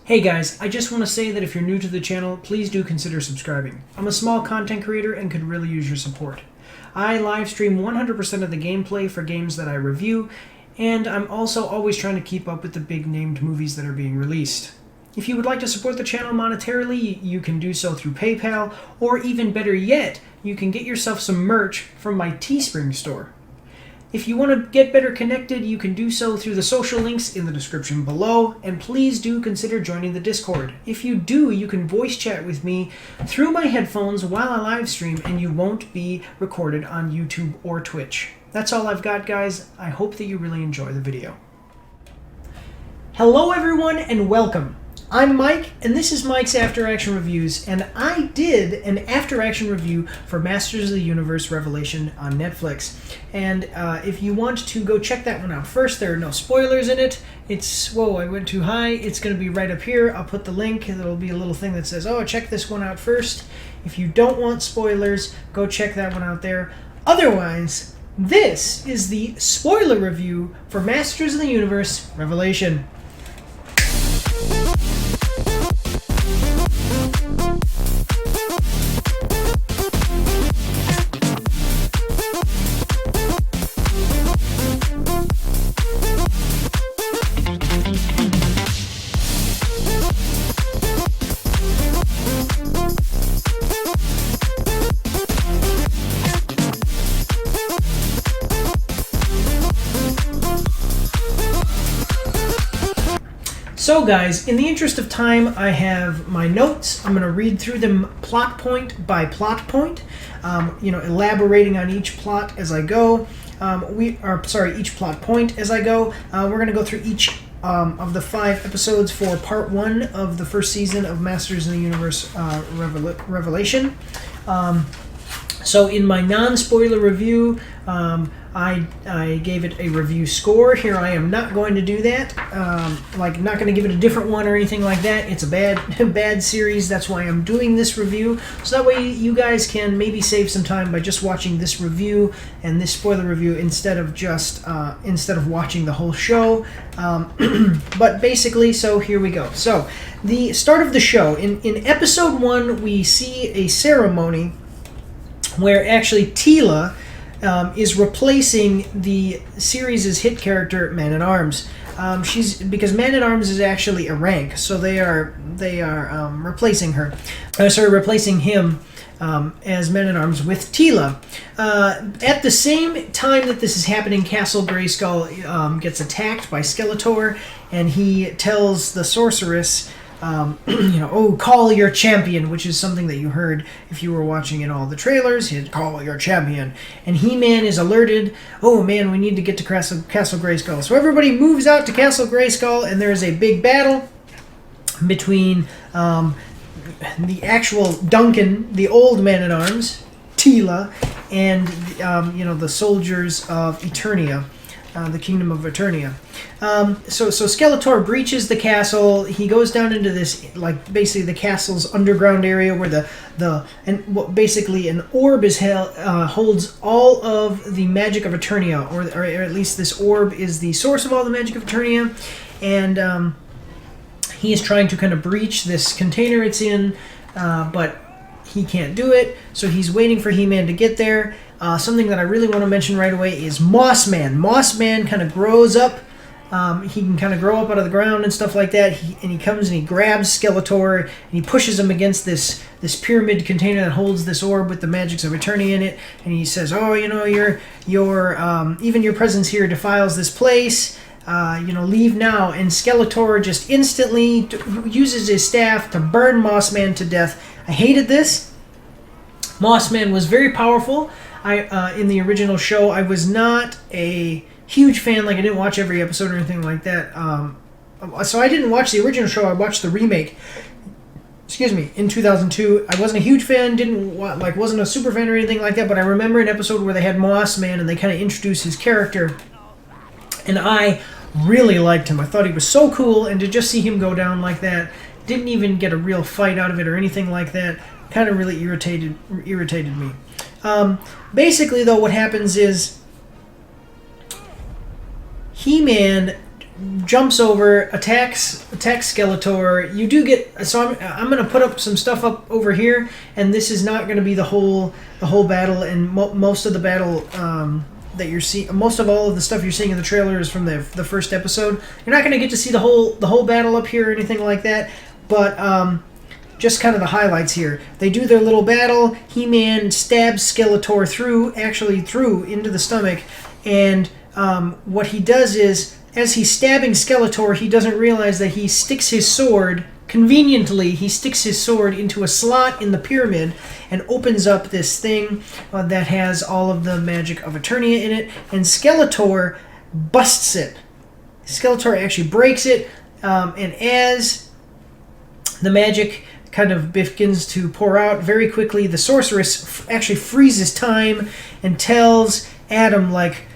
Hey guys, I just want to say that if you're new to the channel, please do consider subscribing. I'm a small content creator and could really use your support. I live stream 100% of the gameplay for games that I review, and I'm also always trying to keep up with the big named movies that are being released. If you would like to support the channel monetarily, you can do so through PayPal, or even better yet, you can get yourself some merch from my Teespring store. If you want to get better connected, you can do so through the social links in the description below, and please do consider joining the Discord. If you do, you can voice chat with me through my headphones while I live stream, and you won't be recorded on YouTube or Twitch. That's all I've got, guys. I hope that you really enjoy the video. Hello everyone, and welcome. I'm Mike, and this is Mike's After Action Reviews, and I did an After Action review for Masters of the Universe Revelation on Netflix. And if you want to go check that one out first, there are no spoilers in it. It's, whoa, I went too high. It's going to be right up here. I'll put the link, and there'll be a little thing that says, oh, check this one out first. If you don't want spoilers, go check that one out there. Otherwise, this is the spoiler review for Masters of the Universe Revelation. So guys, in the interest of time, I have my notes. I'm going to read through them plot point by plot point, elaborating on each plot as I go. Each plot point as I go. We're going to go through each of the 5 episodes for part 1 of the first season of Masters of the Universe Revelation. So in my non-spoiler review, I gave it a review score. Here I am not going to do that. Not going to give it a different one or anything like that. It's a bad series. That's why I'm doing this review. So that way you guys can maybe save some time by just watching this review and this spoiler review instead of watching the whole show. But basically, so here we go. So the start of the show. In episode 1, we see a ceremony where actually Teela is replacing the series' hit character Man-at-Arms. Because Man-at-Arms is actually a rank, so they are replacing her. Replacing him as Man-at-Arms with Teela. At the same time that this is happening, Castle Grayskull gets attacked by Skeletor, and he tells the sorceress, oh, call your champion, which is something that you heard if you were watching in all the trailers. He'd call your champion. And He-Man is alerted, oh man, we need to get to Castle Grayskull. So everybody moves out to Castle Grayskull, and there's a big battle between the actual Duncan, the old Man-at-Arms, Teela, and the soldiers of Eternia. The Kingdom of Eternia. So Skeletor breaches the castle. He goes down into this, basically the castle's underground area where basically an orb is holds all of the magic of Eternia, or at least this orb is the source of all the magic of Eternia, and he is trying to kind of breach this container it's in, but he can't do it, so he's waiting for He-Man to get there. Something that I really want to mention right away is Mossman. Mossman kind of grows up. He can kind of grow up out of the ground and stuff like that. He comes and he grabs Skeletor and he pushes him against this pyramid container that holds this orb with the magics of Eternia in it. And he says, "Oh, your even your presence here defiles this place. Leave now." And Skeletor just instantly uses his staff to burn Mossman to death. I hated this. Mossman was very powerful. In the original show, I was not a huge fan. I didn't watch every episode or anything like that. So I didn't watch the original show. I watched the remake. In 2002. I wasn't a huge fan. Wasn't a super fan or anything like that. But I remember an episode where they had Mossman and they kind of introduced his character, and I really liked him. I thought he was so cool, and to just see him go down like that, didn't even get a real fight out of it or anything like that. Kind of really irritated me. Basically, though, what happens is He-Man jumps over, attacks Skeletor. You do get, so I'm going to put up some stuff up over here, and this is not going to be the whole battle, and most of the battle that you're seeing, most of all of the stuff you're seeing in the trailer is from the first episode. You're not going to get to see the whole battle up here or anything like that, but just kind of the highlights here. They do their little battle. He-Man stabs Skeletor through into the stomach, and what he does is, as he's stabbing Skeletor, he doesn't realize that he sticks his sword, conveniently, he sticks his sword into a slot in the pyramid and opens up this thing that has all of the magic of Eternia in it, and Skeletor busts it. Skeletor actually breaks it, and as the magic kind of begins to pour out very quickly, the sorceress actually freezes time and tells Adam, like,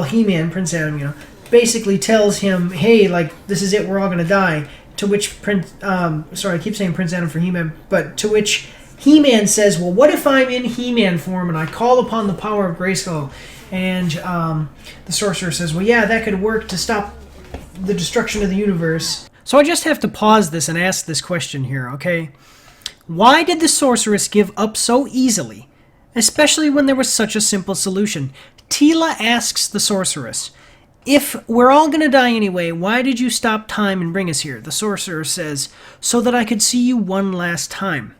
He-Man, Prince Adam, basically tells him, hey, like, this is it, we're all gonna die. To which I keep saying Prince Adam for He-Man, but to which He-Man says, well, what if I'm in He-Man form and I call upon the power of Grayskull? And the sorcerer says, well, yeah, that could work to stop the destruction of the universe. So I just have to pause this and ask this question here, okay? Why did the sorceress give up so easily, especially when there was such a simple solution? Teela asks the sorceress, if we're all going to die anyway, why did you stop time and bring us here? The sorcerer says, so that I could see you one last time.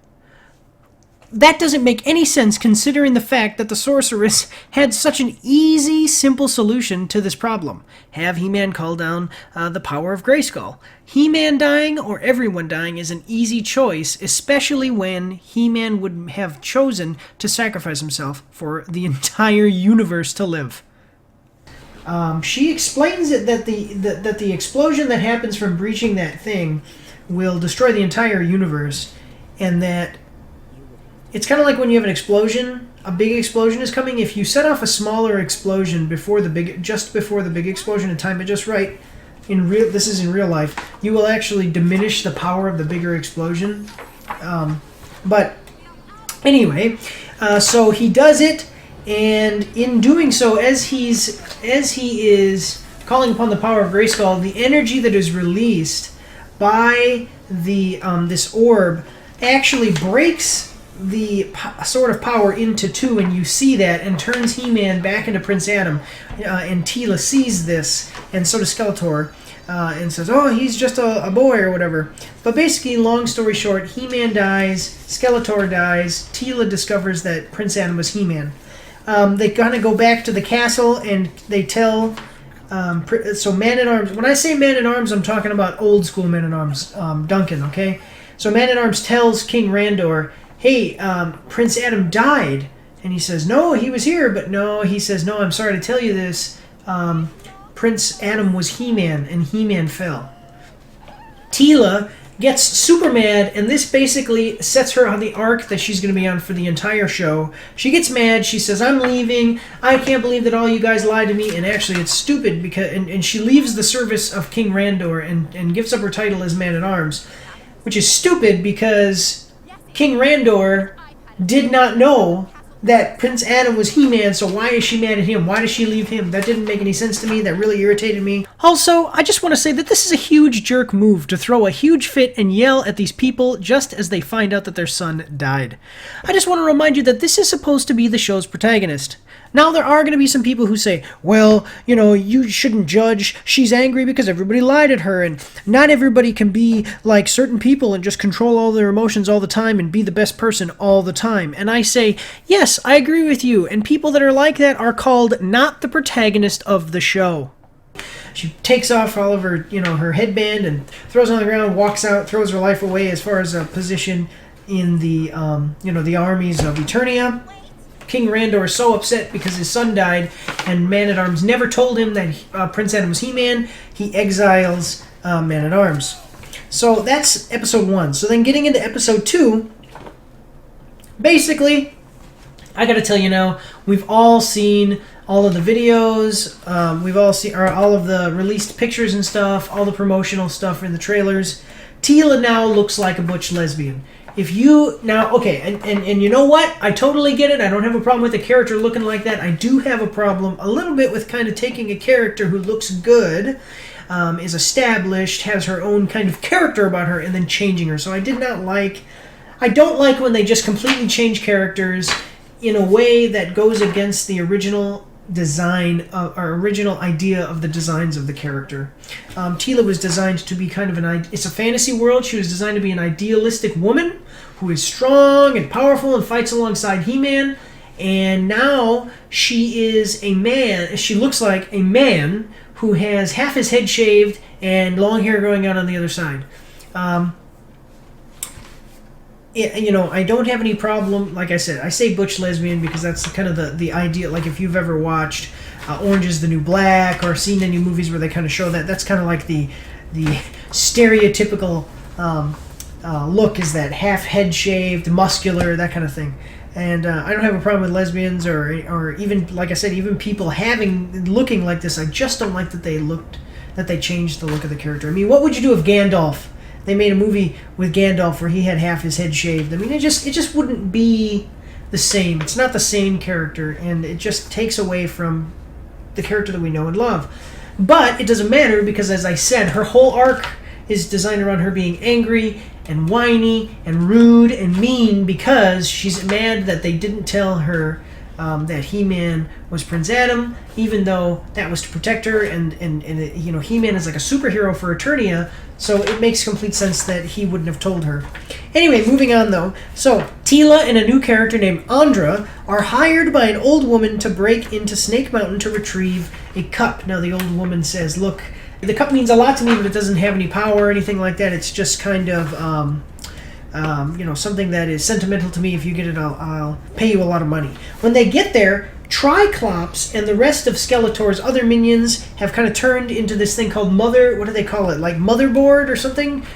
That doesn't make any sense considering the fact that the sorceress had such an easy, simple solution to this problem. Have He-Man call down the power of Grayskull. He-Man dying or everyone dying is an easy choice, especially when He-Man would have chosen to sacrifice himself for the entire universe to live. She explains it that the explosion that happens from breaching that thing will destroy the entire universe, and that it's kind of like when you have an explosion, a big explosion is coming. If you set off a smaller explosion just before the big explosion and time it just right, this is in real life, you will actually diminish the power of the bigger explosion. But anyway, so he does it. And in doing so, as he is calling upon the power of Grayskull, the energy that is released by this orb actually breaks the sword of power into two, and you see that, and turns He-Man back into Prince Adam. And Teela sees this, and so does Skeletor, and says, oh, he's just a boy or whatever. But basically, long story short, He-Man dies, Skeletor dies, Teela discovers that Prince Adam was He-Man. They kind of go back to the castle, and they tell, so Man-at-Arms, when I say Man-at-Arms, I'm talking about old school Man-at-Arms, Duncan, okay? So Man-at-Arms tells King Randor, hey, Prince Adam died. And he says, no, he was here. But no, he says, no, I'm sorry to tell you this. Prince Adam was He-Man, and He-Man fell. Teela gets super mad, and this basically sets her on the arc that she's going to be on for the entire show. She gets mad. She says, I'm leaving. I can't believe that all you guys lied to me. And actually, it's stupid, because and she leaves the service of King Randor and gives up her title as Man-at-Arms, which is stupid because King Randor did not know that Prince Adam was He-Man, so why is she mad at him? Why does she leave him? That didn't make any sense to me. That really irritated me. Also, I just want to say that this is a huge jerk move to throw a huge fit and yell at these people just as they find out that their son died. I just want to remind you that this is supposed to be the show's protagonist. Now, there are going to be some people who say, well, you shouldn't judge. She's angry because everybody lied at her, and not everybody can be like certain people and just control all their emotions all the time and be the best person all the time. And I say, yes, I agree with you, and people that are like that are called not the protagonist of the show. She takes off all of her, her headband and throws it on the ground, walks out, throws her life away as far as a position in the, the armies of Eternia. King Randor is so upset because his son died, and Man-at-Arms never told him that Prince Adam was He-Man. He exiles Man-at-Arms. So that's episode 1. So then getting into episode 2, basically, I gotta tell you now, we've all seen all of the videos, we've all seen all of the released pictures and stuff, all the promotional stuff in the trailers. Teela now looks like a butch lesbian. if you now, okay, and you know what? I totally get it. I don't have a problem with a character looking like that. I do have a problem a little bit with kind of taking a character who looks good, is established, has her own kind of character about her, and then changing her. So I don't like when they just completely change characters in a way that goes against the original design or original idea of the designs of the character. Teela was designed to be kind of it's a fantasy world. She was designed to be an idealistic woman who is strong and powerful and fights alongside He-Man. And now she is a man. She looks like a man who has half his head shaved and long hair growing out on the other side. I don't have any problem. Like I said, I say butch lesbian because that's kind of the idea. Like if you've ever watched Orange is the New Black or seen any movies where they kind of show that, that's kind of like the stereotypical look, is that half head shaved, muscular, that kind of thing. And I don't have a problem with lesbians or even, like I said, even people looking like this. I just don't like that they changed the look of the character. I mean, what would you do if Gandalf? They made a movie with Gandalf where he had half his head shaved. I mean, it just wouldn't be the same. It's not the same character, and it just takes away from the character that we know and love. But it doesn't matter because, as I said, her whole arc is designed around her being angry and whiny and rude and mean because she's mad that they didn't tell her that He-Man was Prince Adam, even though that was to protect her, and He-Man is like a superhero for Eternia, so it makes complete sense that he wouldn't have told her. Anyway, moving on though. So, Teela and a new character named Andra are hired by an old woman to break into Snake Mountain to retrieve a cup. Now, the old woman says, look, the cup means a lot to me, but it doesn't have any power or anything like that. It's just kind of something that is sentimental to me. If you get it, I'll pay you a lot of money. When they get there, Triclops and the rest of Skeletor's other minions have kind of turned into this thing called what do they call it? Like motherboard or something?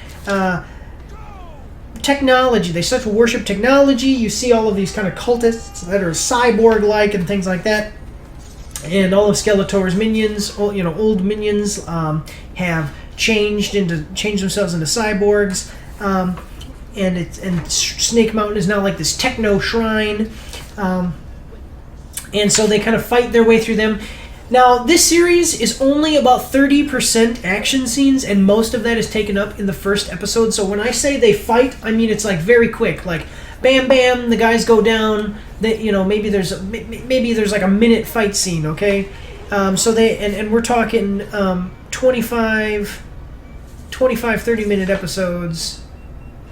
Technology. They start to worship technology. You see all of these kind of cultists that are cyborg-like and things like that. And all of Skeletor's minions, old minions, have changed themselves into cyborgs. And Snake Mountain is now like this techno shrine, and so they kind of fight their way through them. Now, this series is only about 30% action scenes, and most of that is taken up in the first episode. So when I say they fight, I mean it's like very quick, like bam, bam, the guys go down. Maybe there's like a minute fight scene, okay? So we're talking 25, 30-minute episodes.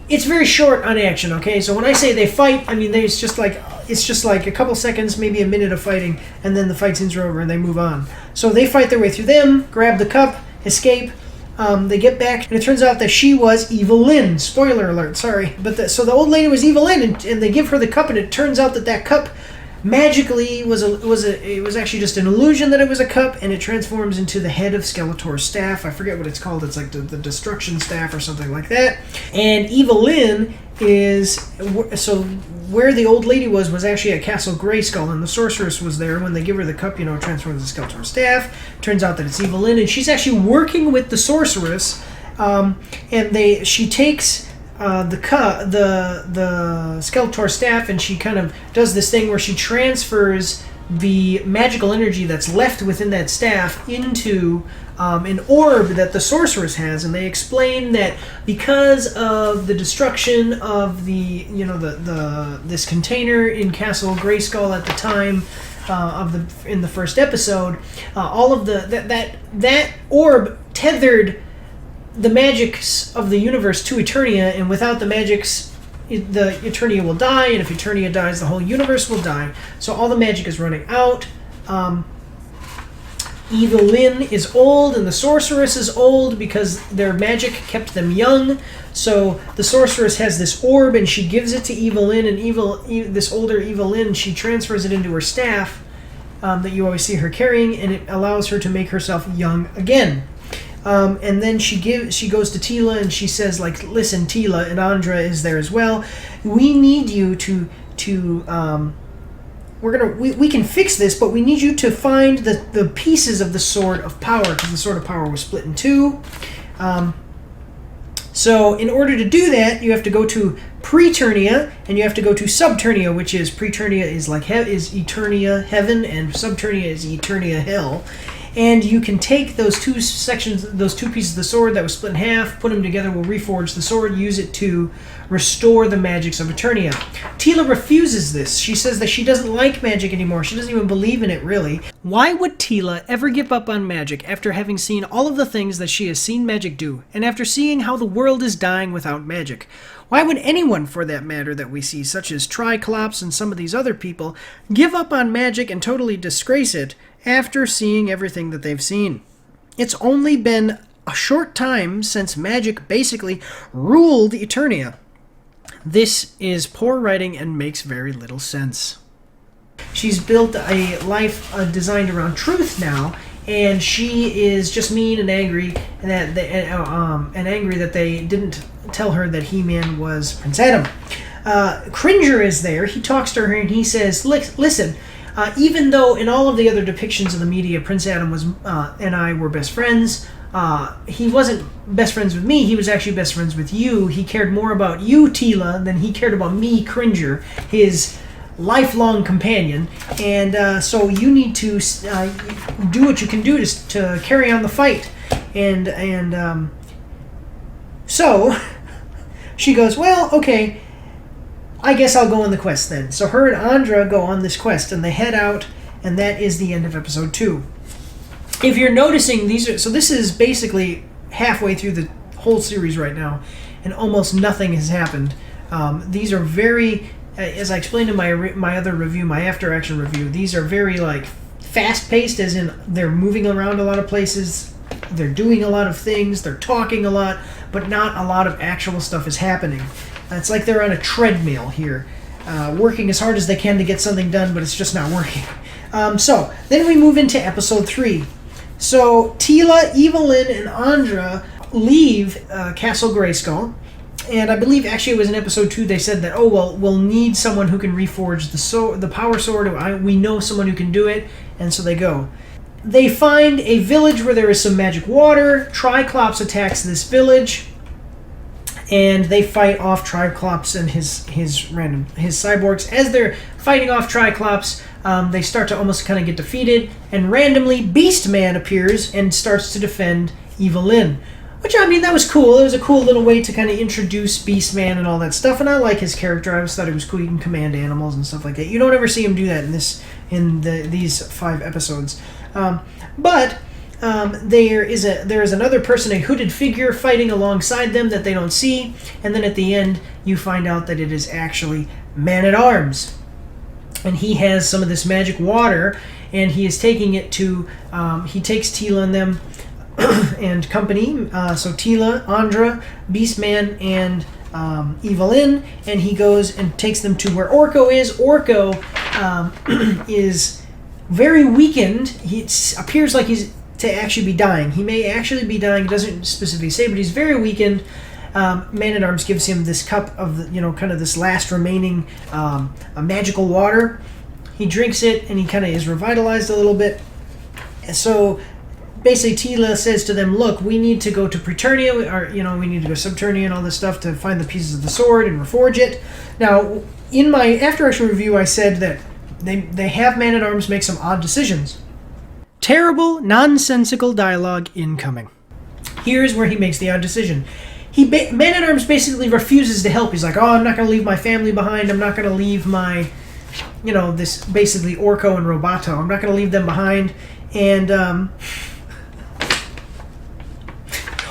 It's very short on action, okay? So when I say they fight, I mean it's just like a couple seconds, maybe a minute of fighting, and then the fight scenes are over and they move on. So they fight their way through them, grab the cup, escape. They get back, and it turns out that she was Evil-Lyn. Spoiler alert, sorry. So the old lady was Evil-Lyn, and they give her the cup, and it turns out that cup magically it was actually just an illusion that it was a cup, and it transforms into the head of Skeletor's staff. I forget what it's called. It's like the destruction staff or something like that. And Evil-Lyn where the old lady was actually at Castle Grayskull, and the sorceress was there. When they give her the cup, it transforms into Skeletor's staff. Turns out that it's Evil-Lyn, and she's actually working with the sorceress, and she takes the Skeletor staff, and she kind of does this thing where she transfers the magical energy that's left within that staff into an orb that the sorceress has, and they explain that because of the destruction of this container in Castle Grayskull at the time in the first episode, all of that orb tethered the magics of the universe to Eternia, and without the magics, the Eternia will die, and if Eternia dies, the whole universe will die. So all the magic is running out. Evil-Lyn is old, and the sorceress is old because their magic kept them young. So the sorceress has this orb, and she gives it to Evil-Lyn, and this older Evil-Lyn, she transfers it into her staff that you always see her carrying, and it allows her to make herself young again. And then she goes to Teela, and she says, like, listen, Teela, and Andra is there as well. We need you to we can fix this, but we need you to find the pieces of the Sword of Power, because the Sword of Power was split in two. So in order to do that, you have to go to Preternia and you have to go to Subternia, which is Preternia is like is Eternia heaven and Subternia is Eternia hell. And you can take those two sections, those two pieces of the sword that was split in half, put them together, we'll reforge the sword, use it to restore the magics of Eternia. Teela refuses this. She says that she doesn't like magic anymore. She doesn't even believe in it, really. Why would Teela ever give up on magic after having seen all of the things that she has seen magic do, and after seeing how the world is dying without magic? Why would anyone, for that matter, that we see, such as Triclops and some of these other people, give up on magic and totally disgrace it after seeing everything that they've seen? It's only been a short time since magic basically ruled Eternia. This is poor writing and makes very little sense. She's built a life designed around truth now, and she is just mean and angry, and angry that they didn't tell her that He-Man was Prince Adam. Cringer is there. He talks to her and he says, "Listen, even though in all of the other depictions of the media, Prince Adam was and I were best friends, he wasn't best friends with me. He was actually best friends with you. He cared more about you, Teela, than he cared about me, Cringer, his lifelong companion. And so you need to do what you can do to carry on the fight." And so she goes, "Well, okay, I guess I'll go on the quest then." So her and Andra go on this quest, and they head out, and that is the end of episode 2. If you're noticing, this is basically halfway through the whole series right now, and almost nothing has happened. These are very, as I explained in my other review, my after action review, these are very like fast paced, as in they're moving around a lot of places, they're doing a lot of things, they're talking a lot, but not a lot of actual stuff is happening. It's like they're on a treadmill here, working as hard as they can to get something done, but it's just not working. So then we move into episode 3. So Teela, Evil-Lyn, and Andra leave Castle Grayskull, and I believe actually it was in episode 2 they said that, oh well, we'll need someone who can reforge the power sword. We know someone who can do it, and so they go. They find a village where there is some magic water. Triclops attacks this village, and they fight off Triclops and his cyborgs. As they're fighting off Triclops, they start to almost kind of get defeated, and randomly Beastman appears and starts to defend Evil-Lyn. Which, I mean, that was cool. It was a cool little way to kind of introduce Beastman and all that stuff, and I like his character. I always thought it was cool. He can command animals and stuff like that. You don't ever see him do that in these 5 episodes. But there is another person, a hooded figure, fighting alongside them that they don't see, and then at the end you find out that it is actually Man-at-Arms. And he has some of this magic water, and he is taking it to, he takes Teela and them and company, so Teela, Andra, Beastman, and Evil-Lyn, and he goes and takes them to where Orko is. Orko is very weakened. He appears like he's to actually be dying. He may actually be dying. He doesn't specifically say, but he's very weakened. Man-at-Arms gives him this cup of, kind of this last remaining magical water. He drinks it, and he kind of is revitalized a little bit. So basically, Teela says to them, "Look, we need to go to Preternia, or we need to go Subternia and all this stuff to find the pieces of the sword and reforge it." Now, in my after action review, I said that they have Man-at-Arms make some odd decisions. Terrible, nonsensical dialogue incoming. Here's where he makes the odd decision. Man-at-Arms basically refuses to help. He's like, "Oh, I'm not going to leave my family behind. I'm not going to leave my, this basically Orko and Roboto. I'm not going to leave them behind." And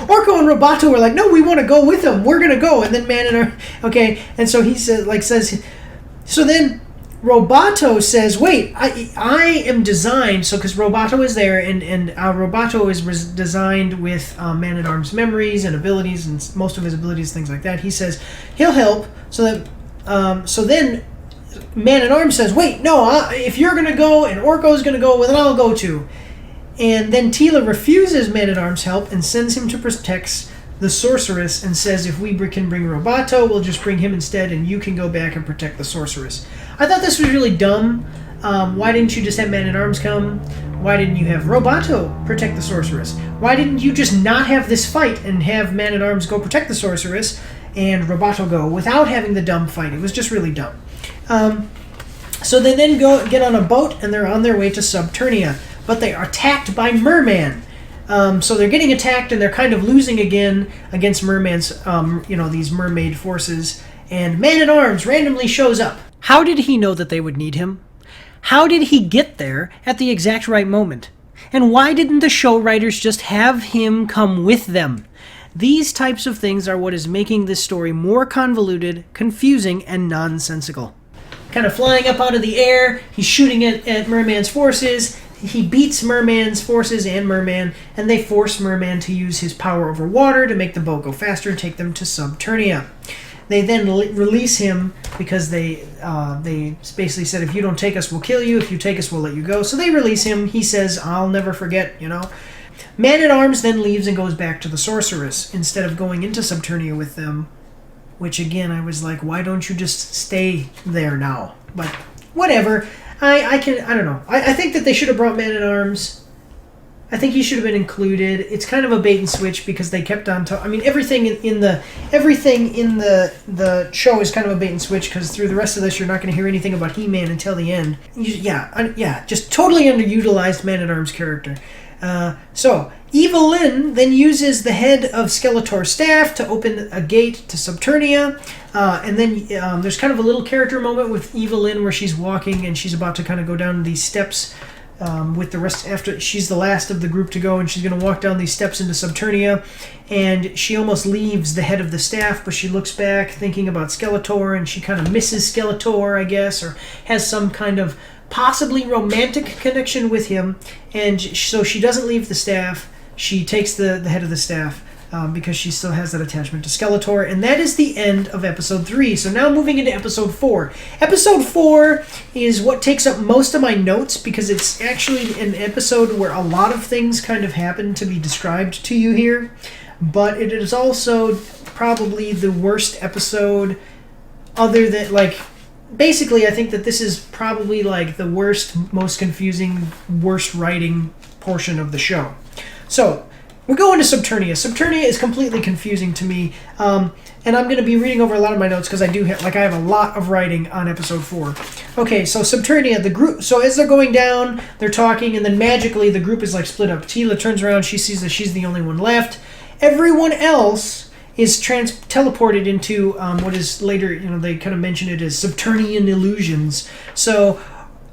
Orko and Roboto were like, "No, we want to go with them. We're going to go." And then Man-at-Arms, okay. And so he says, so then Roboto says, "Wait, I am designed," so because Roboto is there, and Roboto is designed with Man-at-Arms memories and abilities, and most of his abilities, things like that. He says he'll help, so then Man-at-Arms says, "Wait, no, if you're going to go and Orko's going to go, well, then I'll go too." And then Teela refuses Man-at-Arms' help and sends him to protect the sorceress, and says, "If we can bring Roboto, we'll just bring him instead, and you can go back and protect the sorceress." I thought this was really dumb. Why didn't you just have Man-at-Arms come? Why didn't you have Roboto protect the sorceress? Why didn't you just not have this fight and have Man-at-Arms go protect the sorceress and Roboto go without having the dumb fight? It was just really dumb. So they then get on a boat and they're on their way to Subternia, but they are attacked by Merman. So they're getting attacked and they're kind of losing again against Merman's, these mermaid forces. And Man-at-Arms randomly shows up. How did he know that they would need him? How did he get there at the exact right moment? And why didn't the show writers just have him come with them? These types of things are what is making this story more convoluted, confusing, and nonsensical. Kind of flying up out of the air, he's shooting at Merman's forces. He beats Merman's forces and Merman, and they force Merman to use his power over water to make the boat go faster and take them to Subternia. They then release him because they basically said, if you don't take us, we'll kill you. If you take us, we'll let you go. So they release him. He says, I'll never forget, Man-at-Arms then leaves and goes back to the sorceress instead of going into Subternia with them, which again, I was like, why don't you just stay there now? But whatever. I don't know. I think that they should have brought Man-at-Arms. I think he should have been included. It's kind of a bait and switch because they kept on everything in the show is kind of a bait and switch because through the rest of this you're not going to hear anything about He-Man until the end. Just totally underutilized Man-at-Arms character. So Evil-Lyn then uses the head of Skeletor's staff to open a gate to Subternia, and then there's kind of a little character moment with Evil-Lyn where she's walking and she's about to kind of go down these steps with the rest. After she's the last of the group to go, and she's going to walk down these steps into Subternia, and she almost leaves the head of the staff, but she looks back thinking about Skeletor, and she kind of misses Skeletor, I guess, or has some kind of possibly romantic connection with him, and so she doesn't leave the staff. She takes the head of the staff because she still has that attachment to Skeletor, and that is the end of Episode 3. So now moving into Episode 4. Episode 4 is what takes up most of my notes because it's actually an episode where a lot of things kind of happen to be described to you here, but it is also probably the worst episode other than, basically I think that this is probably the worst, most confusing, worst writing portion of the show. So, we're going to Subternia. Subternia is completely confusing to me, and I'm going to be reading over a lot of my notes because I have a lot of writing on Episode 4. Okay, so Subternia, the group, so as they're going down, they're talking, and then magically the group is split up. Teela turns around, she sees that she's the only one left. Everyone else is teleported into what is later, they kind of mention it as Subternian illusions. So,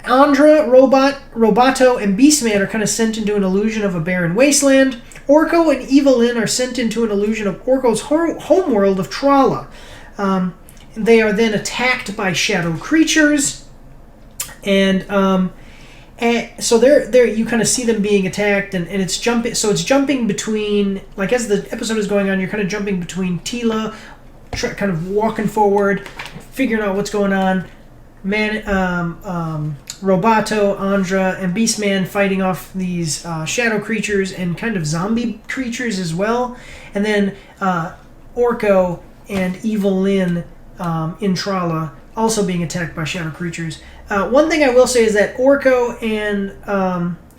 Andra, Roboto, and Beastman are kind of sent into an illusion of a barren wasteland. Orko and Evil-Lyn are sent into an illusion of Orko's homeworld of Trala. They are then attacked by shadow creatures, and so they're you kind of see them being attacked, and it's jumping. So it's jumping between, as the episode is going on, you're kind of jumping between Teela, kind of walking forward, figuring out what's going on. Roboto, Andra, and Beastman fighting off these shadow creatures and kind of zombie creatures as well. And then Orko and Evil-Lyn in Trala also being attacked by shadow creatures. One thing I will say is that Orko and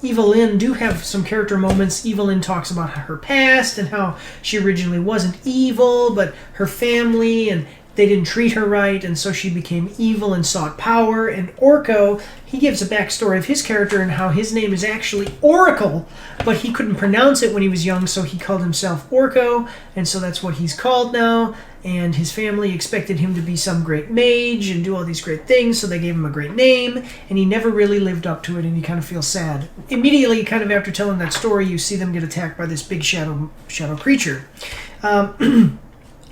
Evil-Lyn do have some character moments. Evil-Lyn talks about her past and how she originally wasn't evil, but her family and they didn't treat her right, and so she became evil and sought power. And Orko, he gives a backstory of his character and how his name is actually Oracle, but he couldn't pronounce it when he was young, so he called himself Orko, and so that's what he's called now. And his family expected him to be some great mage and do all these great things, so they gave him a great name, and he never really lived up to it, and he kind of feels sad. Immediately, kind of after telling that story, you see them get attacked by this big shadow creature.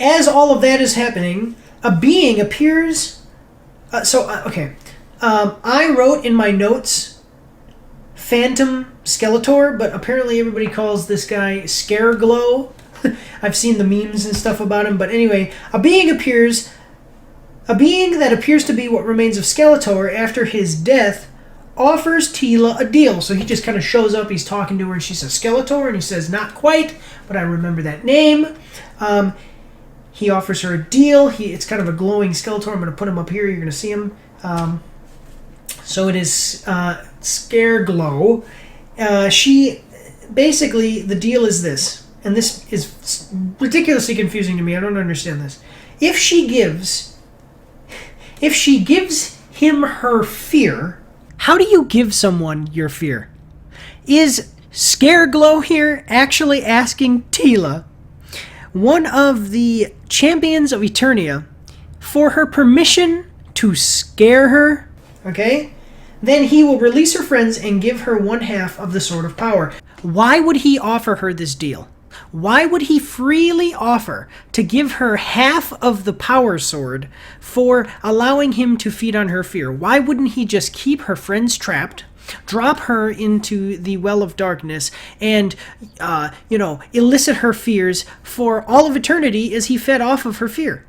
As all of that is happening, a being appears. I wrote in my notes Phantom Skeletor, but apparently everybody calls this guy Scareglow. I've seen the memes and stuff about him, but anyway, a being that appears to be what remains of Skeletor after his death offers Teela a deal. So he just kind of shows up, he's talking to her, and she says Skeletor, and he says, not quite, but I remember that name. He offers her a deal. It's kind of a glowing Skeletor. I'm going to put him up here. You're going to see him. So it is Scareglow. She basically, the deal is this, and this is ridiculously confusing to me. I don't understand this. If she gives him her fear, how do you give someone your fear? Is Scareglow here actually asking Teela, one of the champions of Eternia, for her permission to scare her? Okay? Then he will release her friends and give her one half of the Sword of Power. Why would he offer her this deal? Why would he freely offer to give her half of the Power Sword for allowing him to feed on her fear? Why wouldn't he just keep her friends trapped, drop her into the Well of Darkness, and, elicit her fears for all of eternity as he fed off of her fear?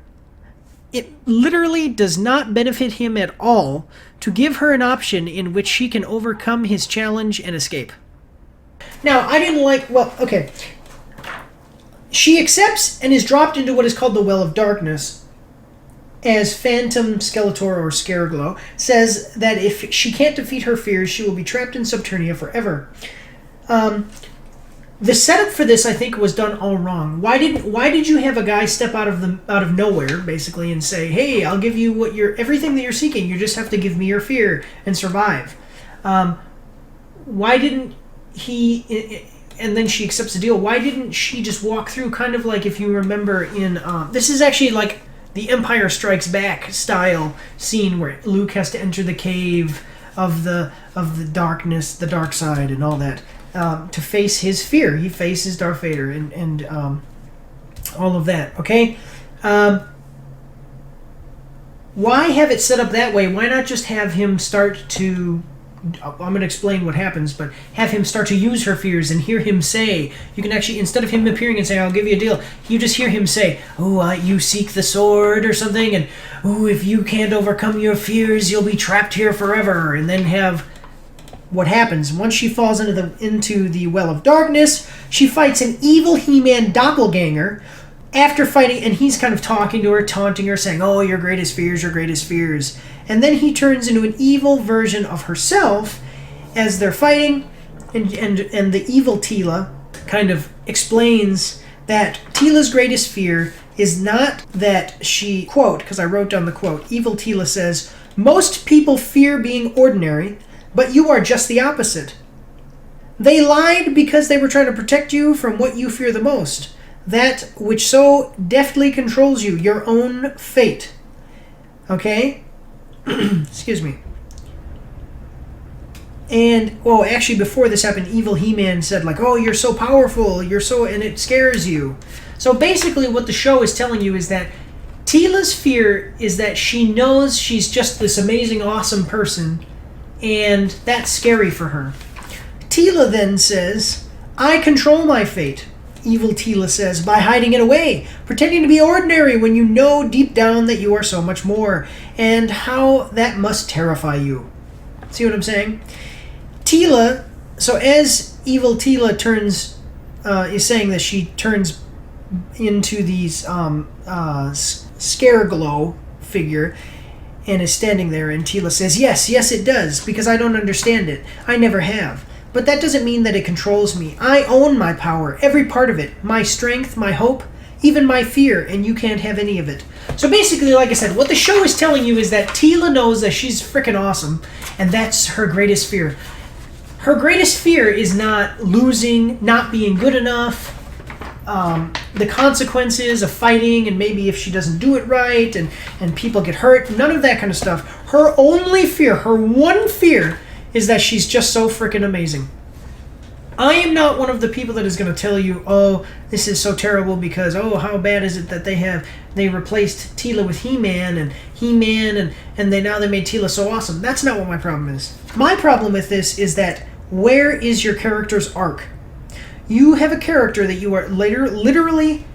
It literally does not benefit him at all to give her an option in which she can overcome his challenge and escape. Now, I didn't like... Well, okay. She accepts and is dropped into what is called the Well of Darkness, as Phantom Skeletor, or Scareglow, says that if she can't defeat her fears, she will be trapped in Subternia forever. The setup for this, I think, was done all wrong. Why did you have a guy step out of nowhere, basically, and say, "Hey, I'll give you everything that you're seeking. You just have to give me your fear and survive"? Why didn't he? And then she accepts the deal. Why didn't she just walk through, kind of like, if you remember in this is actually like the Empire Strikes Back style scene where Luke has to enter the cave of the darkness, the dark side, and all that. To face his fear. He faces Darth Vader and all of that, okay? Why have it set up that way? Why not just have him start to... I'm going to explain what happens, but have him start to use her fears and hear him say... You can actually, instead of him appearing and saying, "I'll give you a deal," you just hear him say, "Oh, you seek the sword," or something, and, "Oh, if you can't overcome your fears, you'll be trapped here forever," and then have... What happens once she falls into the Well of Darkness? She fights an evil He-Man doppelganger. After fighting, and he's kind of talking to her, taunting her, saying, "Oh, your greatest fears, your greatest fears." And then he turns into an evil version of herself as they're fighting, and the evil Teela kind of explains that Teela's greatest fear is not that she, quote, because I wrote down the quote, evil Teela says, "Most people fear being ordinary, but you are just the opposite. They lied because they were trying to protect you from what you fear the most, that which so deftly controls you, your own fate." Okay? Excuse me. And, well, actually, before this happened, evil He-Man said, like, "Oh, you're so powerful, and it scares you." So basically what the show is telling you is that Teela's fear is that she knows she's just this amazing, awesome person, and that's scary for her. Teela then says, "I control my fate," evil Teela says, "by hiding it away, pretending to be ordinary when you know deep down that you are so much more, and how that must terrify you." See what I'm saying? Teela, so as evil Teela is saying that she turns into these Scareglow figure, and is standing there, and Teela says, yes, it does, because I don't understand it. I never have. But that doesn't mean that it controls me. I own my power, every part of it. My strength, my hope, even my fear, and you can't have any of it. So basically, like I said, what the show is telling you is that Teela knows that she's freaking awesome, and that's her greatest fear. Her greatest fear is not losing, not being good enough, the consequences of fighting, and maybe if she doesn't do it right and people get hurt, none of that kind of stuff. Her only fear, her one fear, is that she's just so freaking amazing. I am not one of the people that is going to tell you, "Oh, this is so terrible because, oh, how bad is it that they replaced Teela with He-Man and now they made Teela so awesome." That's not what my problem is. My problem with this is that, where is your character's arc? You have a character that you are literally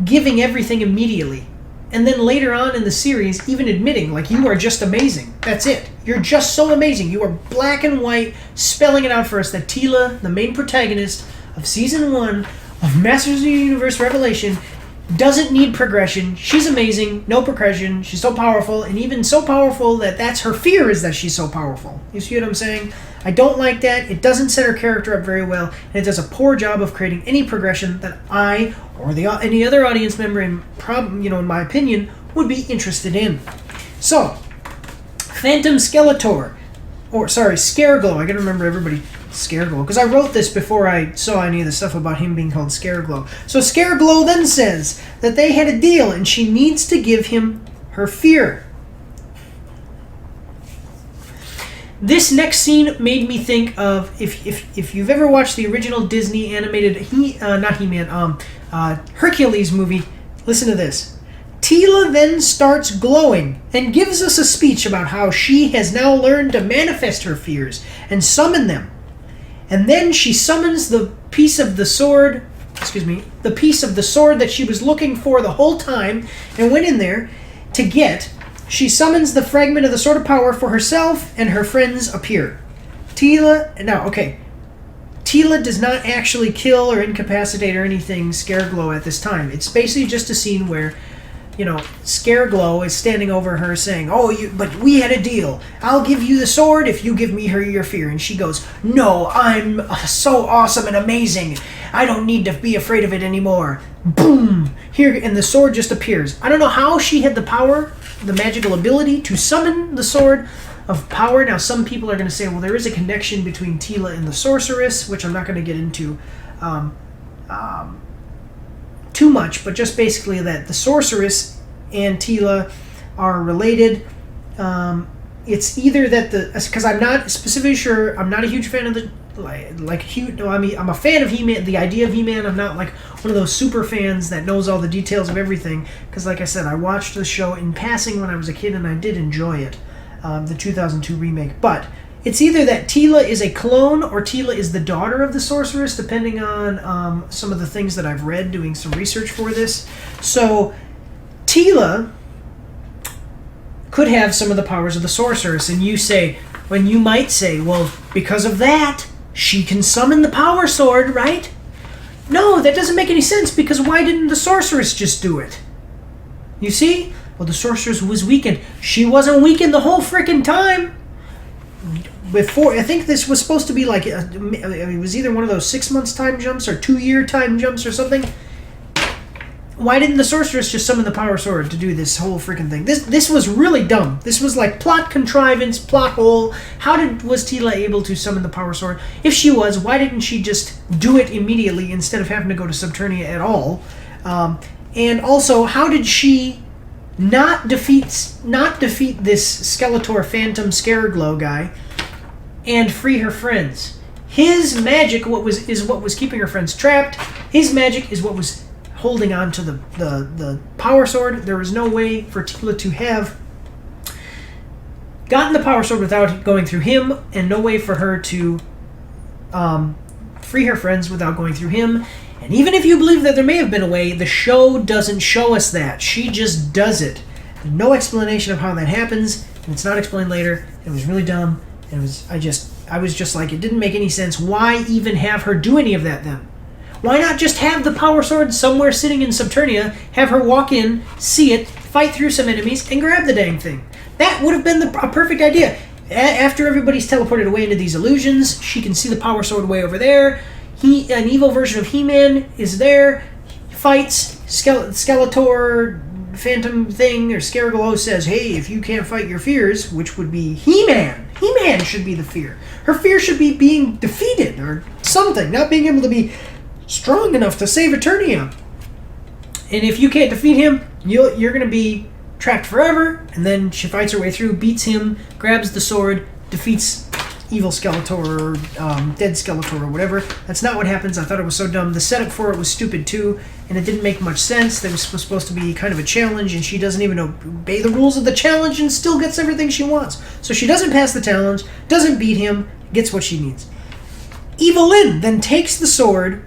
giving everything immediately. And then later on in the series, even admitting, like, you are just amazing. That's it. You're just so amazing. You are black and white, spelling it out for us that Teela, the main protagonist of Season 1 of Masters of the Universe Revelation, doesn't need progression. She's amazing, no progression. She's so powerful, and even so powerful that that's her fear, is that she's so powerful. You see what I'm saying? I don't like that. It doesn't set her character up very well, and it does a poor job of creating any progression that I or any other audience member, in my opinion, would be interested in. So, Phantom Skeletor, Scareglow. I gotta remember everybody Scareglow, because I wrote this before I saw any of the stuff about him being called Scareglow. So Scareglow then says that they had a deal, and she needs to give him her fear. This next scene made me think of, if you've ever watched the original Disney animated Hercules movie, listen to this. Teela then starts glowing and gives us a speech about how she has now learned to manifest her fears and summon them. And then she summons the piece of the sword that she was looking for the whole time and went in there to get. She summons the fragment of the Sword of Power for herself, and her friends appear. Teela does not actually kill or incapacitate or anything Scareglow at this time. It's basically just a scene where, Scareglow is standing over her saying, but we had a deal. I'll give you the sword if you give me your fear. And she goes, no, I'm so awesome and amazing. I don't need to be afraid of it anymore. Boom! Here, and the sword just appears. I don't know how she had the power, the magical ability to summon the Sword of Power. Now, some people are going to say, well, there is a connection between Teela and the Sorceress, which I'm not going to get into too much, but just basically that the Sorceress and Teela are related. It's either that because I'm not specifically sure, I'm not a huge fan of I'm a fan of He-Man, the idea of He-Man. I'm not like one of those super fans that knows all the details of everything, because like I said, I watched the show in passing when I was a kid, and I did enjoy it, the 2002 remake. But it's either that Teela is a clone or Teela is the daughter of the Sorceress, depending on some of the things that I've read doing some research for this. So Teela could have some of the powers of the Sorceress, and you might say, well, because of that, she can summon the Power Sword, right? No, that doesn't make any sense, because why didn't the Sorceress just do it? You see? Well, the Sorceress was weakened. She wasn't weakened the whole frickin' time. Before, I think this was supposed to be like, it was either one of those 6 months time jumps or 2-year time jumps or something. Why didn't the Sorceress just summon the Power Sword to do this whole freaking thing? This was really dumb. This was like plot contrivance, plot hole. Was Teela able to summon the Power Sword? If she was, why didn't she just do it immediately instead of having to go to Subternia at all? And also, how did she not defeat this Skeletor Phantom Scareglow guy and free her friends? His magic is what was keeping her friends trapped. His magic is what was holding on to the Power Sword. There was no way for Teela to have gotten the Power Sword without going through him, and no way for her to free her friends without going through him. And even if you believe that there may have been a way, the show doesn't show us that. She just does it. No explanation of how that happens, and it's not explained later. It was really dumb. And I was just like, it didn't make any sense. Why even have her do any of that then? Why not just have the Power Sword somewhere sitting in Subternia, have her walk in, see it, fight through some enemies, and grab the dang thing? That would have been a perfect idea. After everybody's teleported away into these illusions, she can see the Power Sword way over there. An evil version of He-Man is there, fights Skeletor, Phantom thing, or Scareglow says, hey, if you can't fight your fears, which would be He-Man. He-Man should be the fear. Her fear should be being defeated or something, not being able to be strong enough to save Eternia. And if you can't defeat him, you're going to be trapped forever. And then she fights her way through, beats him, grabs the sword, defeats evil Skeletor or dead Skeletor or whatever. That's not what happens. I thought it was so dumb. The setup for it was stupid too, and it didn't make much sense. That was supposed to be kind of a challenge, and she doesn't even obey the rules of the challenge and still gets everything she wants. So she doesn't pass the challenge, doesn't beat him, gets what she needs. Evelyn then takes the sword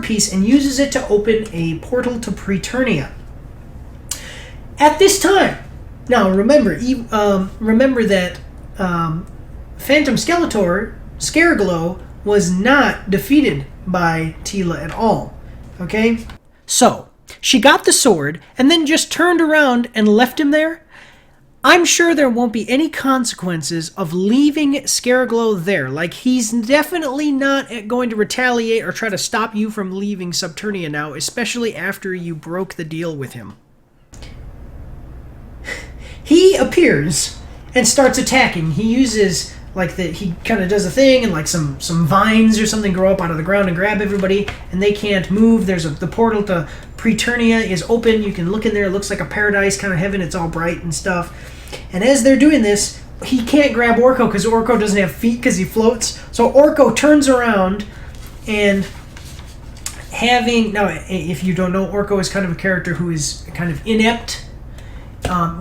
piece, and uses it to open a portal to Preternia. At this time, now remember that Phantom Scareglow, was not defeated by Teela at all. Okay? So, she got the sword, and then just turned around and left him there? I'm sure there won't be any consequences of leaving Scareglow there. Like, he's definitely not going to retaliate or try to stop you from leaving Subternia now, especially after you broke the deal with him. He appears and starts attacking. He uses, he kind of does a thing, and like some vines or something grow up out of the ground and grab everybody, and they can't move. The portal to Preternia is open. You can look in there. It looks like a paradise, kind of heaven. It's all bright and stuff. And as they're doing this, he can't grab Orko because Orko doesn't have feet because he floats. So Orko turns around and now, if you don't know, Orko is kind of a character who is kind of inept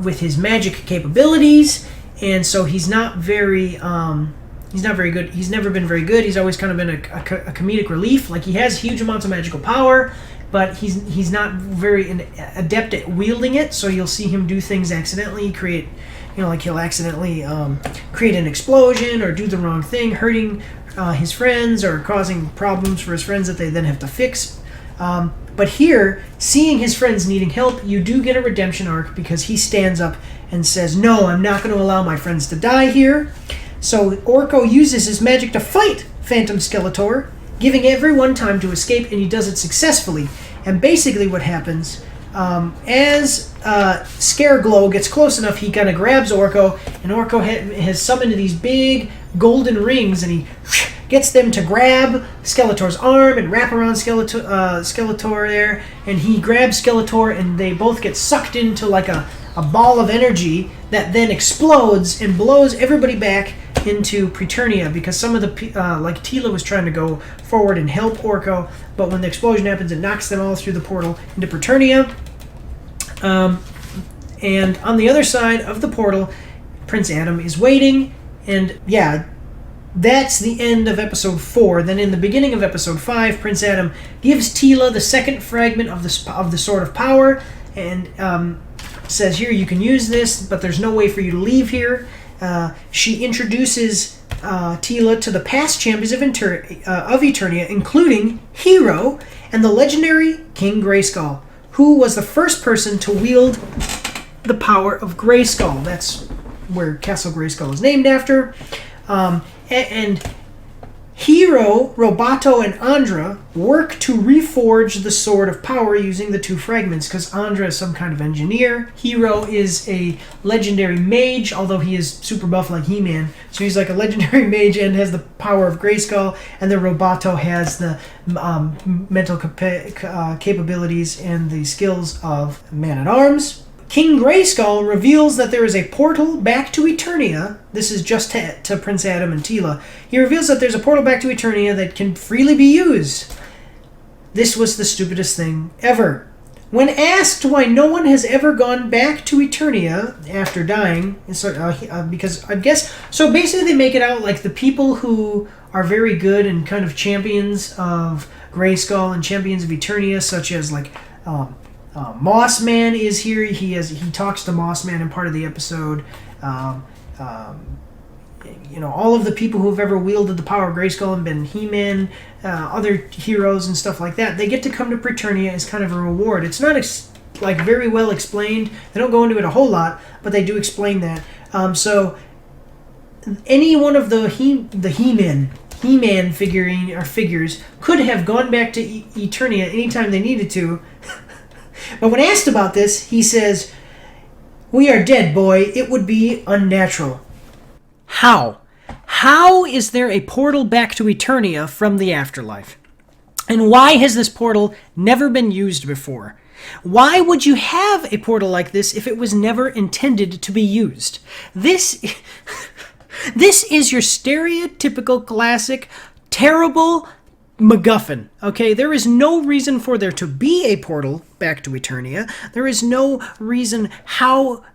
with his magic capabilities, and so he's not very good. He's never been very good. He's always kind of been a comedic relief. Like, he has huge amounts of magical power, but he's not very adept at wielding it. So you'll see him do things accidentally, he'll accidentally create an explosion or do the wrong thing, hurting his friends or causing problems for his friends that they then have to fix. But here, seeing his friends needing help, you do get a redemption arc because he stands up and says, "No, I'm not going to allow my friends to die here." So Orko uses his magic to fight Phantom Skeletor, giving everyone time to escape, and he does it successfully. And basically what happens, as Scareglow gets close enough, he kind of grabs Orko, and Orko has summoned these big golden rings, and he gets them to grab Skeletor's arm and wrap around Skeletor there, and he grabs Skeletor, and they both get sucked into like a ball of energy that then explodes and blows everybody back into Preternia, because some of the Teela was trying to go forward and help Orko, but when the explosion happens, it knocks them all through the portal into Preternia. And on the other side of the portal, Prince Adam is waiting, and yeah, that's the end of episode 4. Then in the beginning of episode 5, Prince Adam gives Teela the second fragment of the Sword of Power, and says, "Here, you can use this, but there's no way for you to leave here." She introduces Teela to the past champions of Eternia, including Hero and the legendary King Grayskull, who was the first person to wield the power of Grayskull. That's where Castle Grayskull is named after. And Hero, Roboto, and Andra work to reforge the Sword of Power using the two fragments, because Andra is some kind of engineer. Hero is a legendary mage, although he is super buff like He-Man. So he's like a legendary mage and has the power of Grayskull, and the Roboto has the mental capabilities and the skills of Man-at-Arms. King Grayskull reveals that there is a portal back to Eternia. This is just to Prince Adam and Teela. He reveals that there's a portal back to Eternia that can freely be used. This was the stupidest thing ever. When asked why no one has ever gone back to Eternia after dying, because I guess, so basically they make it out like the people who are very good and kind of champions of Grayskull and champions of Eternia, such as like Mossman is here. He talks to Mossman in part of the episode. All of the people who have ever wielded the power of Grayskull and been He-Man, other heroes and stuff like that, they get to come to Preternia as kind of a reward. It's not very well explained. They don't go into it a whole lot, but they do explain that. So any one of the He-Man figures could have gone back to Eternia anytime they needed to. But when asked about this, he says, "We are dead, boy. It would be unnatural." How? How is there a portal back to Eternia from the afterlife? And why has this portal never been used before? Why would you have a portal like this if it was never intended to be used? This is your stereotypical classic, terrible MacGuffin, okay? There is no reason for there to be a portal back to Eternia. There is no reason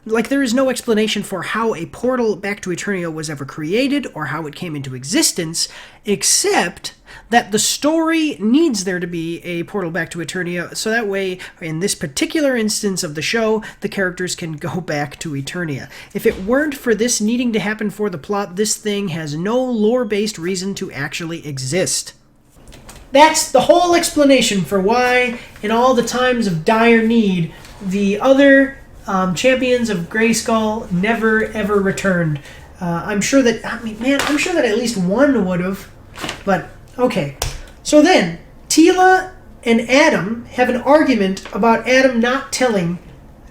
there is no explanation for how a portal back to Eternia was ever created or how it came into existence, except that the story needs there to be a portal back to Eternia, so that way, in this particular instance of the show, the characters can go back to Eternia. If it weren't for this needing to happen for the plot, this thing has no lore-based reason to actually exist. That's the whole explanation for why, in all the times of dire need, the other Champions of Grayskull never ever returned. I'm sure that I'm sure that at least one would have, but okay. So then Teela and Adam have an argument about Adam not telling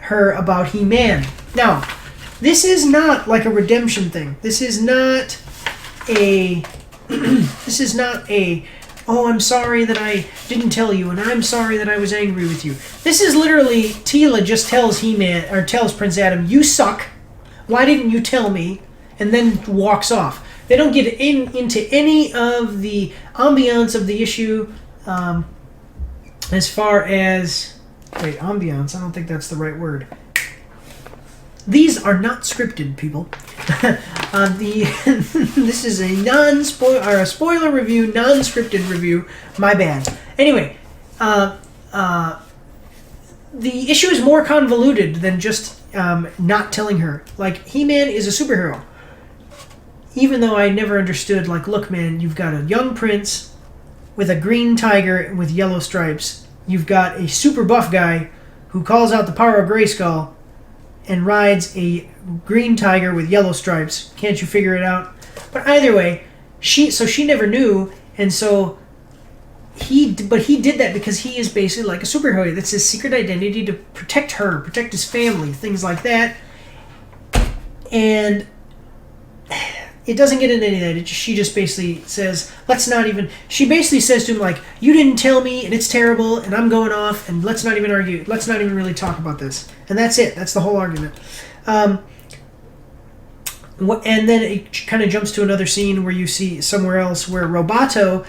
her about He-Man. Now, this is not like a redemption thing. This is not a oh, I'm sorry that I didn't tell you, and I'm sorry that I was angry with you. This is literally Teela just tells He-Man, or tells Prince Adam, you suck. Why didn't you tell me? And then walks off. They don't get into any of the ambiance of the issue as far as... Wait, ambiance? I don't think that's the right word. These are not scripted, people. This is a spoiler review, non-scripted review. My bad. Anyway, the issue is more convoluted than just not telling her. Like, He-Man is a superhero. Even though I never understood, like, look, man, you've got a young prince with a green tiger with yellow stripes. You've got a super buff guy who calls out the power of Grayskull and rides a green tiger with yellow stripes. Can't you figure it out? But either way, she never knew, and so he did that because he is basically like a superhero. That's his secret identity, to protect her, protect his family, things like that. And it doesn't get into any of that. She just basically says, she basically says to him, like, you didn't tell me, and it's terrible, and I'm going off, and let's not even argue. Let's not even really talk about this. And that's it. That's the whole argument. And then it kind of jumps to another scene where you see somewhere else where Roboto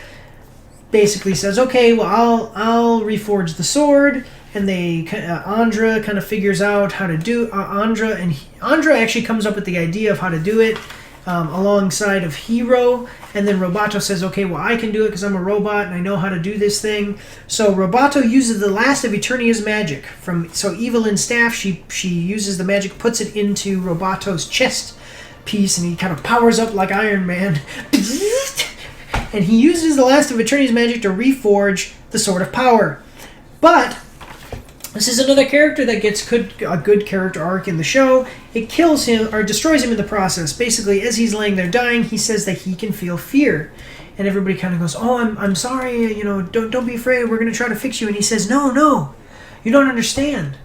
basically says, okay, well, I'll reforge the sword. And Andra kind of figures out how to do Andra actually comes up with the idea of how to do it. Alongside of Hero, and then Roboto says, okay, well, I can do it because I'm a robot and I know how to do this thing. So Roboto uses the last of Eternia's magic. So Evelyn's staff, she uses the magic, puts it into Roboto's chest piece, and he kind of powers up like Iron Man. And he uses the last of Eternia's magic to reforge the Sword of Power. But this is another character that gets a good character arc in the show. It kills him, or destroys him in the process. Basically, as he's laying there dying, he says that he can feel fear. And everybody kind of goes, oh, I'm sorry, don't be afraid, we're going to try to fix you. And he says, no, you don't understand.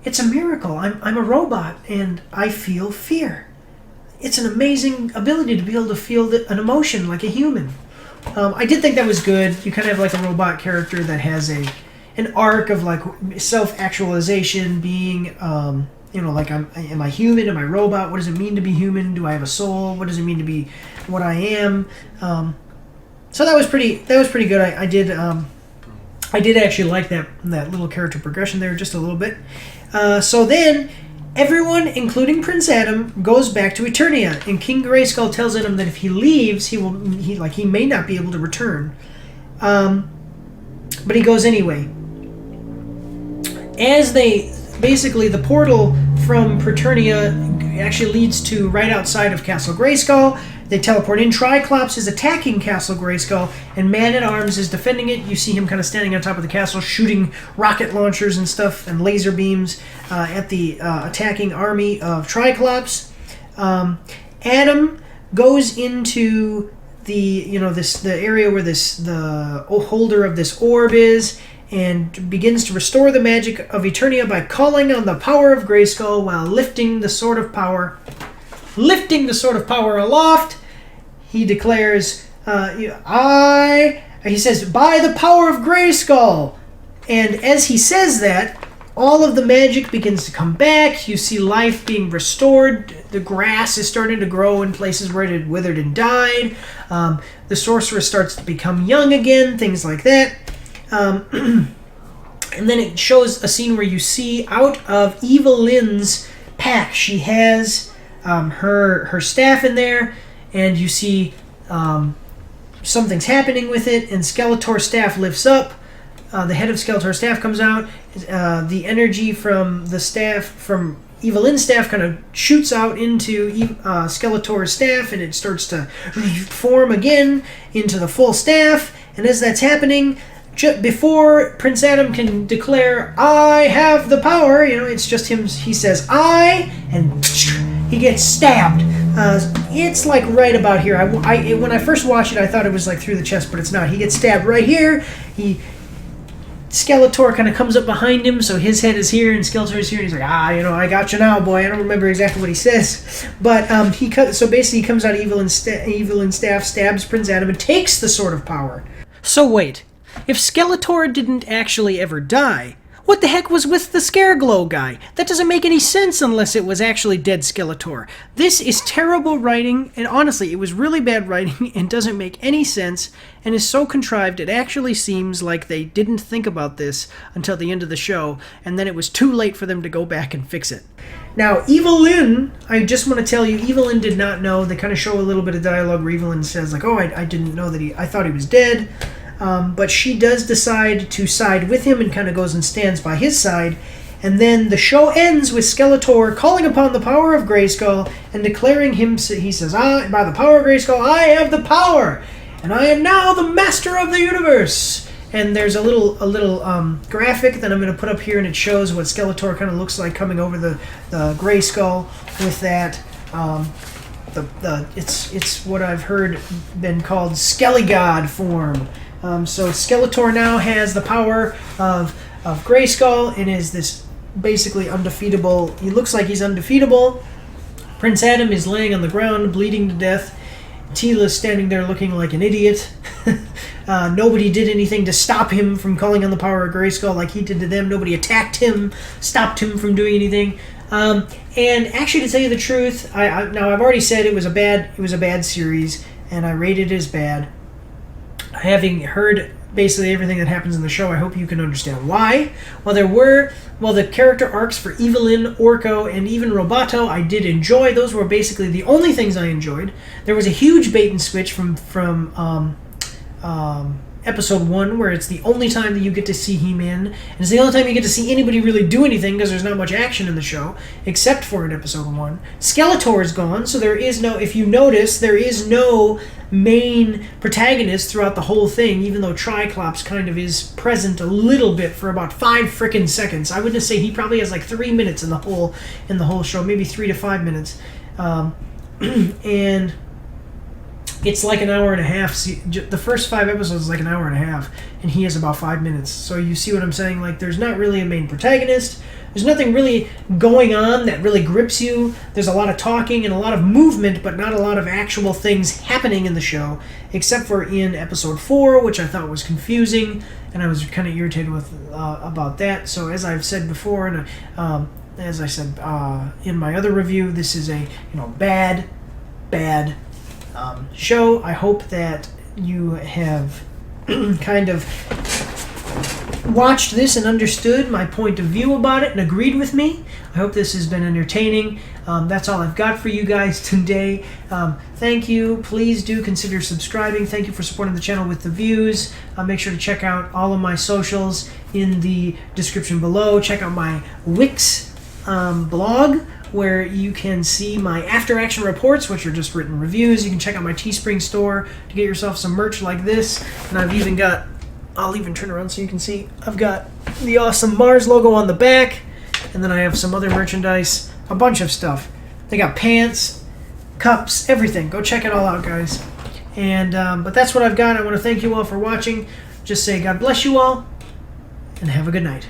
It's a miracle. I'm a robot, and I feel fear. It's an amazing ability to be able to feel an emotion like a human. I did think that was good. You kind of have like a robot character that has an arc of like self-actualization, being like, am I human, am I robot, what does it mean to be human, do I have a soul, what does it mean to be what I am. So that was pretty good. I did actually like that little character progression there just a little bit. So then everyone, including Prince Adam, goes back to Eternia, and King Grayskull tells Adam that if he leaves, he may not be able to return. But he goes anyway. As the portal from Preternia actually leads to right outside of Castle Grayskull. They teleport in. Triclops is attacking Castle Grayskull, and Man-at-Arms is defending it. You see him kind of standing on top of the castle, shooting rocket launchers and stuff, and laser beams at the attacking army of Triclops. Adam goes into the area where the holder of this orb is, and begins to restore the magic of Eternia by calling on the power of Grayskull while lifting the Sword of Power. Lifting the Sword of Power aloft, he declares, he says, by the power of Grayskull. And as he says that, all of the magic begins to come back. You see life being restored. The grass is starting to grow in places where it had withered and died. The sorceress starts to become young again, things like that. And then it shows a scene where you see out of Evelyn's pack, she has her staff in there, and you see something's happening with it, and Skeletor's staff lifts up. The head of Skeletor's staff comes out. The energy from the staff, from Evelyn's staff, kind of shoots out into Skeletor's staff, and it starts to form again into the full staff. And as that's happening, before Prince Adam can declare, "I have the power," it's just him. He says, "I," and he gets stabbed. It's like right about here. When I first watched it, I thought it was like through the chest, but it's not. He gets stabbed right here. Skeletor kind of comes up behind him, so his head is here and Skeletor is here, and he's like, I got you now, boy. I don't remember exactly what he says, but so basically he comes out evil and staff, stabs Prince Adam, and takes the Sword of Power. So wait, if Skeletor didn't actually ever die, what the heck was with the Scareglow guy? That doesn't make any sense unless it was actually dead Skeletor. This is terrible writing, and honestly, it was really bad writing and doesn't make any sense, and is so contrived it actually seems like they didn't think about this until the end of the show, and then it was too late for them to go back and fix it. Now, Evil-Lyn, I just want to tell you, Evil-Lyn did not know. They kind of show a little bit of dialogue where Evil-Lyn says, like, I didn't know that I thought he was dead. But she does decide to side with him and kind of goes and stands by his side. And then the show ends with Skeletor calling upon the power of Grayskull and declaring he says, by the power of Grayskull, I have the power, and I am now the master of the universe. And there's a little graphic that I'm going to put up here, and it shows what Skeletor kind of looks like coming over the Grayskull with that. It's what I've heard been called Skelligod form. So Skeletor now has the power of Grayskull and is this basically undefeatable. He looks like he's undefeatable. Prince Adam is laying on the ground, bleeding to death. Teela's standing there looking like an idiot. Nobody did anything to stop him from calling on the power of Grayskull like he did to them. Nobody attacked him, stopped him from doing anything. And actually, to tell you the truth, I've already said it was a bad series, and I rated it as bad. Having heard basically everything that happens in the show, I hope you can understand why. While the character arcs for Evil-Lyn, Orko, and even Roboto I did enjoy, those were basically the only things I enjoyed. There was a huge bait and switch from episode 1, where it's the only time that you get to see He-Man, and it's the only time you get to see anybody really do anything, because there's not much action in the show, except for in episode 1. Skeletor is gone, so there is no, if you notice, there is no main protagonist throughout the whole thing, even though Triclops kind of is present a little bit for about 5 frickin' seconds. I would just say he probably has like 3 minutes in the whole show, maybe 3 to 5 minutes. And it's like an hour and a half. The first 5 episodes is like an hour and a half, and he has about 5 minutes. So you see what I'm saying? Like, there's not really a main protagonist. There's nothing really going on that really grips you. There's a lot of talking and a lot of movement, but not a lot of actual things happening in the show, except for in episode 4, which I thought was confusing, and I was kind of irritated with about that. So as I've said before, and as I said in my other review, this is a bad show. I hope that you have kind of watched this and understood my point of view about it and agreed with me. I hope this has been entertaining. That's all I've got for you guys today. Thank you. Please do consider subscribing. Thank you for supporting the channel with the views. Make sure to check out all of my socials in the description below. Check out my Wix blog, where you can see my after action reports, which are just written reviews. You can check out my Teespring store to get yourself some merch like this. And I'll even turn around so you can see, I've got the awesome Mars logo on the back, and then I have some other merchandise, a bunch of stuff. They got pants, cups, everything. Go check it all out, guys. And but that's what I've got. I want to thank you all for watching. Just say God bless you all, and have a good night.